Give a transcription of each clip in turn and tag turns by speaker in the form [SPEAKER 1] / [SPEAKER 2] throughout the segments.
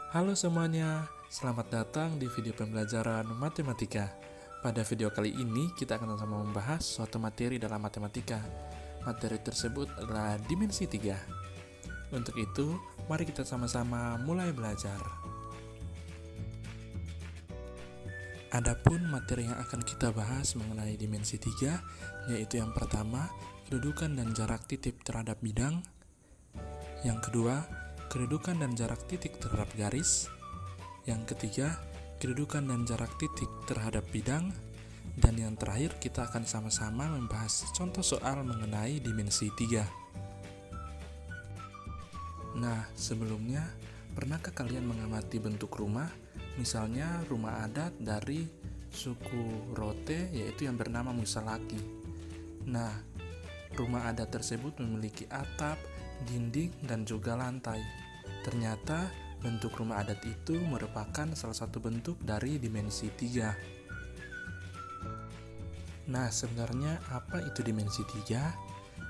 [SPEAKER 1] Halo semuanya, selamat datang di video pembelajaran matematika. Pada video kali ini kita akan sama membahas suatu materi dalam matematika. Materi tersebut adalah dimensi 3. Untuk itu, mari kita sama-sama mulai belajar. Adapun materi yang akan kita bahas mengenai dimensi 3, yaitu yang pertama, kedudukan dan jarak titik terhadap bidang. Yang kedua, kedudukan dan jarak titik terhadap garis. Yang ketiga, kedudukan dan jarak titik terhadap bidang. Dan yang terakhir, kita akan sama-sama membahas contoh soal mengenai dimensi 3. Nah, sebelumnya, pernahkah kalian mengamati bentuk rumah? Misalnya rumah adat dari suku Rote, yaitu yang bernama Musalaki. Nah, rumah adat tersebut memiliki atap, dinding, dan juga lantai. Ternyata bentuk rumah adat itu merupakan salah satu bentuk dari dimensi 3. Nah, sebenarnya apa itu dimensi 3?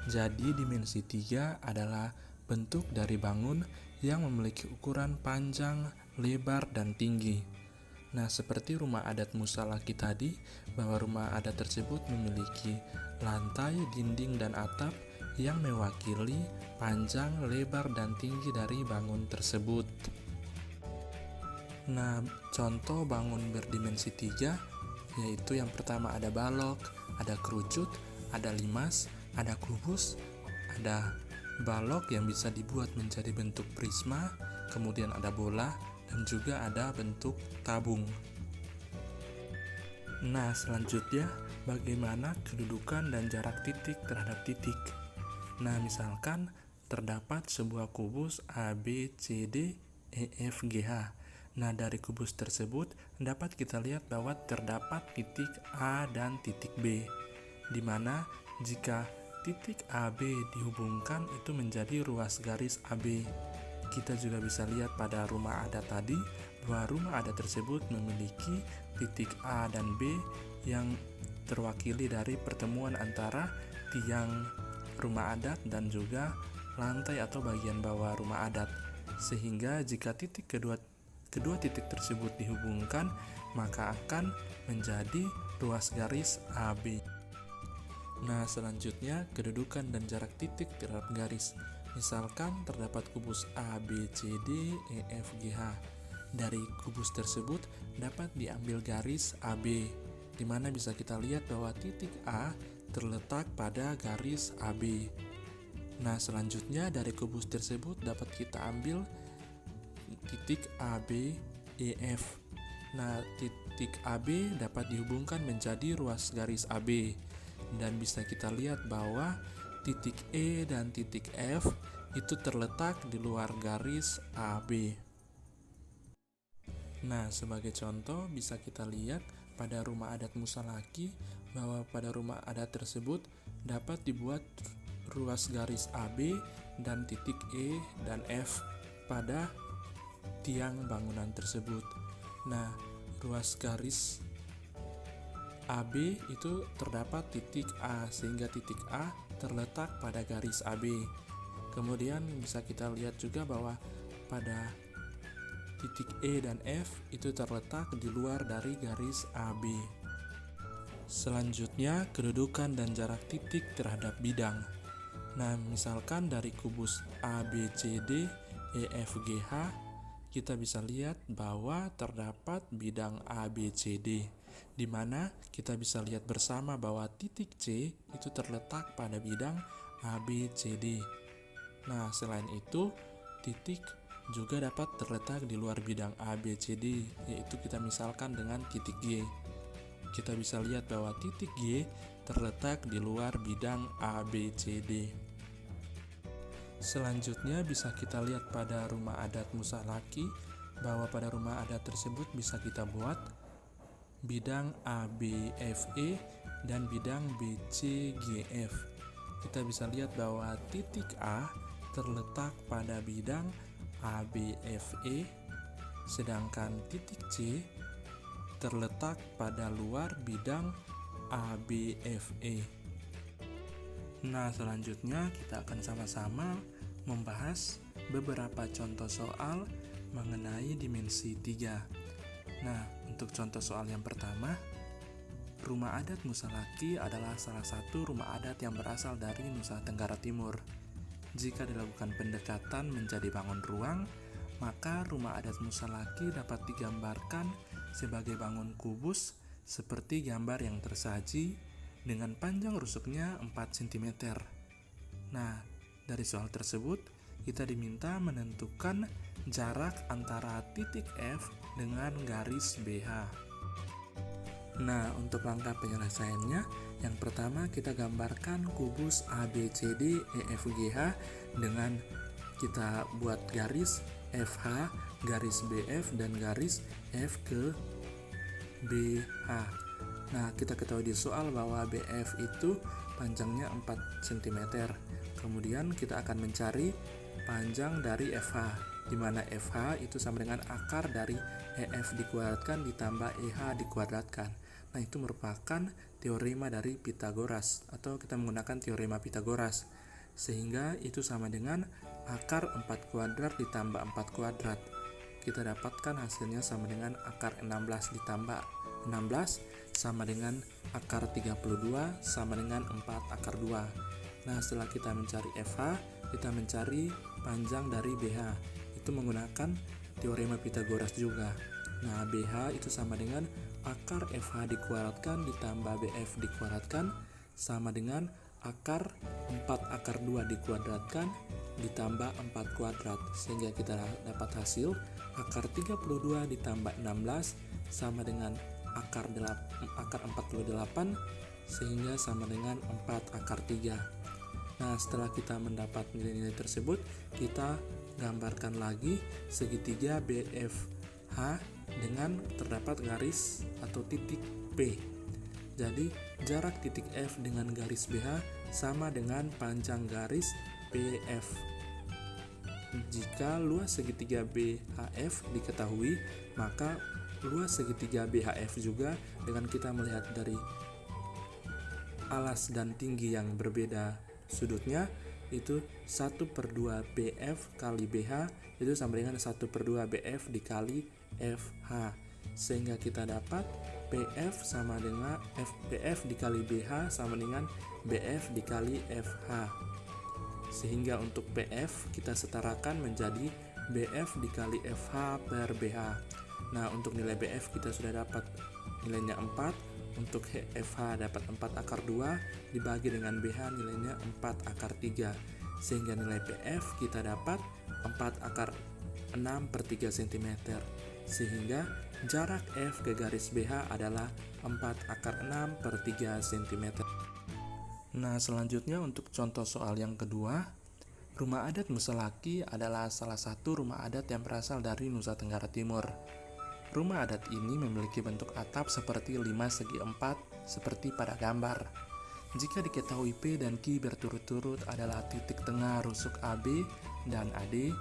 [SPEAKER 1] Jadi dimensi 3 adalah bentuk dari bangun yang memiliki ukuran panjang, lebar, dan tinggi. Nah, seperti rumah adat Musalaki tadi, bahwa rumah adat tersebut memiliki lantai, dinding, dan atap yang mewakili panjang, lebar, dan tinggi dari bangun tersebut. Nah, contoh bangun berdimensi 3 yaitu yang pertama ada balok, ada kerucut, ada limas, ada kubus, ada balok yang bisa dibuat menjadi bentuk prisma, kemudian ada bola, dan juga ada bentuk tabung. Nah, selanjutnya bagaimana kedudukan dan jarak titik terhadap titik. Nah, misalkan terdapat sebuah kubus A, B, C, D, E, F, G, H. Nah, dari kubus tersebut dapat kita lihat bahwa terdapat titik A dan titik B, di mana jika titik AB dihubungkan itu menjadi ruas garis AB. Kita juga bisa lihat pada rumah adat tadi bahwa rumah adat tersebut memiliki titik A dan B yang terwakili dari pertemuan antara tiang rumah adat dan juga lantai atau bagian bawah rumah adat. Sehingga jika kedua titik tersebut dihubungkan, maka akan menjadi ruas garis AB. Nah, selanjutnya kedudukan dan jarak titik terhadap garis. Misalkan terdapat kubus A, B, C, D, E, F, G, H. Dari kubus tersebut dapat diambil garis AB, di mana bisa kita lihat bahwa titik A terletak pada garis AB. Nah, selanjutnya dari kubus tersebut dapat kita ambil titik AB, EF. Nah, titik AB dapat dihubungkan menjadi ruas garis AB. Dan bisa kita lihat bahwa titik E dan titik F itu terletak di luar garis AB. Nah, sebagai contoh bisa kita lihat pada rumah adat Musalaki bahwa pada rumah adat tersebut dapat dibuat ruas garis AB dan titik E dan F pada tiang bangunan tersebut. Nah, ruas garis AB itu terdapat titik A, sehingga titik A terletak pada garis AB. Kemudian bisa kita lihat juga bahwa pada titik E dan F itu terletak di luar dari garis AB. Selanjutnya, kedudukan dan jarak titik terhadap bidang. Nah, misalkan dari kubus A, B, C, D, E, F, G, H, kita bisa lihat bahwa terdapat bidang A, B, C, D, di mana kita bisa lihat bersama bahwa titik C itu terletak pada bidang A, B, C, D. Nah, selain itu, titik juga dapat terletak di luar bidang A, B, C, D, yaitu kita misalkan dengan titik G. Kita bisa lihat bahwa titik G terletak di luar bidang A, B, C, D. Selanjutnya bisa kita lihat pada rumah adat Musalaki bahwa pada rumah adat tersebut bisa kita buat bidang A, B, F, E dan bidang B, C, G, F. Kita bisa lihat bahwa titik A terletak pada bidang A, B, F, E, sedangkan titik C terletak pada luar bidang A, B, F, E. Nah, selanjutnya kita akan sama-sama membahas beberapa contoh soal mengenai dimensi 3. Nah, untuk contoh soal yang pertama, rumah adat Musalaki adalah salah satu rumah adat yang berasal dari Nusa Tenggara Timur. Jika dilakukan pendekatan menjadi bangun ruang, maka rumah adat Musalaki dapat digambarkan sebagai bangun kubus seperti gambar yang tersaji dengan panjang rusuknya 4 cm. Nah, dari soal tersebut, kita diminta menentukan jarak antara titik F dengan garis BH. Nah, untuk langkah penyelesaiannya, yang pertama kita gambarkan kubus ABCD EFGH dengan kita buat garis FH, garis BF, dan garis F ke BH. Nah, kita ketahui di soal bahwa BF itu panjangnya 4 cm. Kemudian kita akan mencari panjang dari FH, di mana FH itu sama dengan akar dari EF dikuadratkan ditambah EH dikuadratkan. Nah, itu merupakan teorema dari Pythagoras, atau kita menggunakan teorema Pythagoras. Sehingga itu sama dengan akar 4 kuadrat ditambah 4 kuadrat. Kita dapatkan hasilnya sama dengan akar 16 ditambah 16 sama dengan akar 32 sama dengan 4 akar 2. Nah, setelah kita mencari FH, kita mencari panjang dari BH. Itu menggunakan teorema Pythagoras juga. Nah, BH itu sama dengan akar FH dikuadratkan ditambah BF dikuadratkan sama dengan akar 4 akar 2 dikuadratkan ditambah 4 kuadrat. Sehingga kita dapat hasil akar 32 ditambah 16 sama dengan akar 48, sehingga sama dengan 4 akar 3. Nah, setelah kita mendapat nilai-nilai tersebut, kita gambarkan lagi segitiga BFH dengan terdapat garis atau titik P. Jadi, jarak titik F dengan garis BH sama dengan panjang garis BF. Jika luas segitiga BHF diketahui, maka luas segitiga BHF juga dengan kita melihat dari alas dan tinggi yang berbeda sudutnya, itu 1/2 BF kali BH itu sama dengan 1/2 BF dikali FH. Sehingga kita dapat PF sama dengan BF dikali BH sama dengan BF dikali FH. Sehingga untuk PF kita setarakan menjadi BF dikali FH per BH. Nah, untuk nilai BF kita sudah dapat nilainya 4. Untuk FH dapat 4 akar 2 dibagi dengan BH nilainya 4 akar 3. Sehingga nilai PF kita dapat 4 akar 6/3 cm. Sehingga jarak F ke garis BH adalah 4 akar 6/3 cm. Nah, selanjutnya untuk contoh soal yang kedua, rumah adat Musalaki adalah salah satu rumah adat yang berasal dari Nusa Tenggara Timur. Rumah adat ini memiliki bentuk atap seperti 5/4 seperti pada gambar. Jika diketahui P dan Q berturut-turut adalah titik tengah rusuk AB dan AD,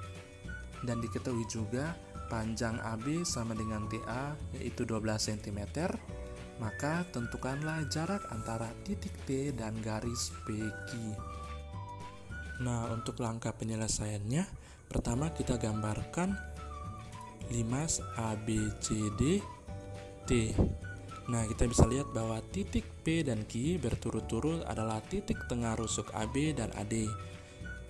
[SPEAKER 1] dan diketahui juga panjang AB sama dengan TA yaitu 12 cm, maka tentukanlah jarak antara titik T dan garis PQ. Nah, untuk langkah penyelesaiannya, pertama kita gambarkan limas ABCD T. Nah, kita bisa lihat bahwa titik P dan Q berturut-turut adalah titik tengah rusuk AB dan AD.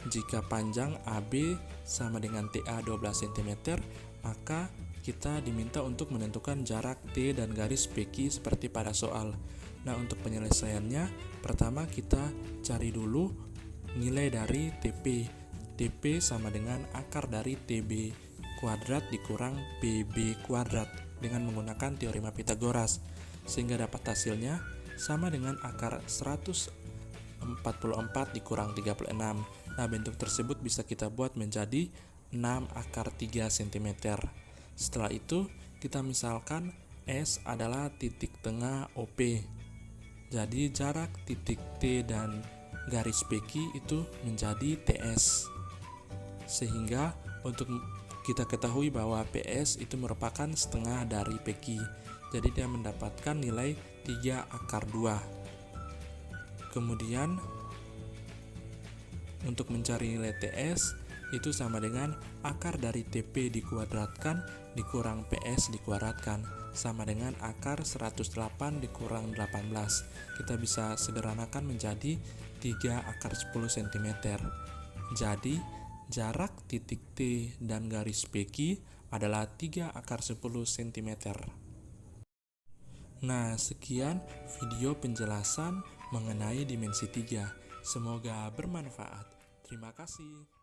[SPEAKER 1] Jika panjang AB sama dengan TA 12 cm, maka kita diminta untuk menentukan jarak T dan garis PQ seperti pada soal. Nah, untuk penyelesaiannya, pertama kita cari dulu nilai dari TP. TP sama dengan akar dari TB kuadrat dikurang PB kuadrat dengan menggunakan teorema Pythagoras, sehingga dapat hasilnya sama dengan akar 144 dikurang 36. Nah, bentuk tersebut bisa kita buat menjadi 6 akar 3 cm. Setelah itu, kita misalkan S adalah titik tengah OP. Jadi, jarak titik T dan garis PQ itu menjadi TS. Sehingga untuk kita ketahui bahwa PS itu merupakan setengah dari PQ. Jadi dia mendapatkan nilai 3 akar 2. Kemudian untuk mencari nilai TS, itu sama dengan akar dari TP dikuadratkan dikurang PS dikuadratkan, sama dengan akar 108 dikurang 18. Kita bisa sederhanakan menjadi 3 akar 10 cm. Jadi, jarak titik T dan garis PQ adalah 3 akar 10 cm. Nah, sekian video penjelasan mengenai dimensi 3. Semoga bermanfaat. Terima kasih.